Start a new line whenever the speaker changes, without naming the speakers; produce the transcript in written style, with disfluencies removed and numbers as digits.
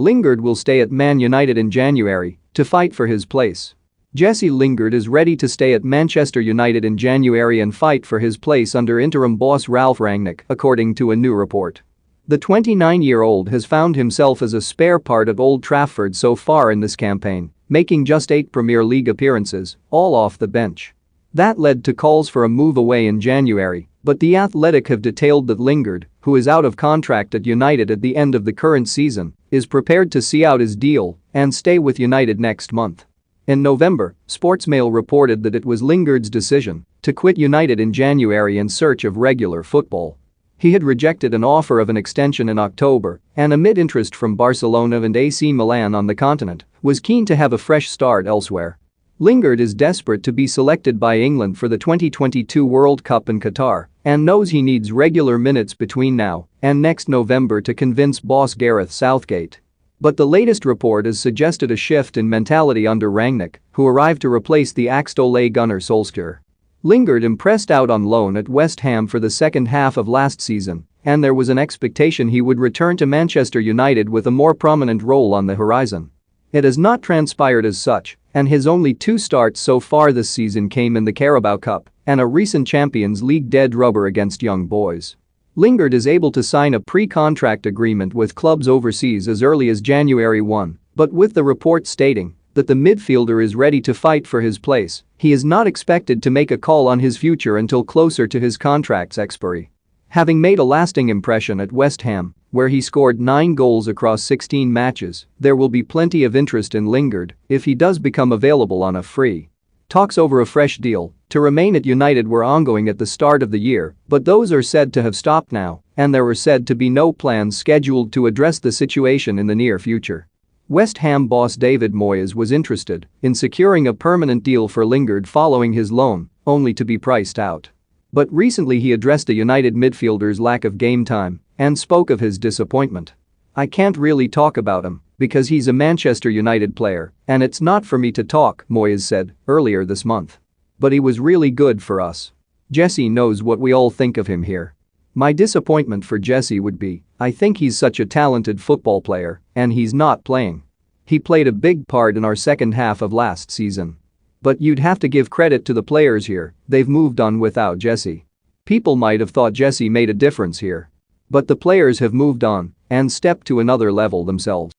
Lingard will stay at Man United in January to fight for his place. Jesse Lingard is ready to stay at Manchester United in January and fight for his place under interim boss Ralf Rangnick, according to a new report. The 29-year-old has found himself as a spare part at Old Trafford so far in this campaign, making just 8 Premier League appearances, all off the bench. That led to calls for a move away in January, but The Athletic have detailed that Lingard, who is out of contract at United at the end of the current season, is prepared to see out his deal and stay with United next month. In November, Sportsmail reported that it was Lingard's decision to quit United in January in search of regular football. He had rejected an offer of an extension in October and, amid interest from Barcelona and AC Milan on the continent, was keen to have a fresh start elsewhere. Lingard is desperate to be selected by England for the 2022 World Cup in Qatar and knows he needs regular minutes between now and next November to convince boss Gareth Southgate. But the latest report has suggested a shift in mentality under Rangnick, who arrived to replace the axed Ole Gunnar Solskjaer. Lingard impressed out on loan at West Ham for the second half of last season, and there was an expectation he would return to Manchester United with a more prominent role on the horizon. It has not transpired as such, and his only 2 starts so far this season came in the Carabao Cup and a recent Champions League dead rubber against Young Boys. Lingard is able to sign a pre-contract agreement with clubs overseas as early as January 1, but with the report stating that the midfielder is ready to fight for his place, he is not expected to make a call on his future until closer to his contract's expiry. Having made a lasting impression at West Ham, where he scored 9 goals across 16 matches, there will be plenty of interest in Lingard if he does become available on a free. Talks over a fresh deal to remain at United were ongoing at the start of the year, but those are said to have stopped now, and there were said to be no plans scheduled to address the situation in the near future. West Ham boss David Moyes was interested in securing a permanent deal for Lingard following his loan, only to be priced out. But recently he addressed the United midfielder's lack of game time and spoke of his disappointment. "I can't really talk about him because he's a Manchester United player and it's not for me to talk," Moyes said earlier this month. "But he was really good for us. Jesse knows what we all think of him here. My disappointment for Jesse would be, I think he's such a talented football player and he's not playing. He played a big part in our second half of last season. But you'd have to give credit to the players here, they've moved on without Jesse. People might have thought Jesse made a difference here. But the players have moved on and stepped to another level themselves."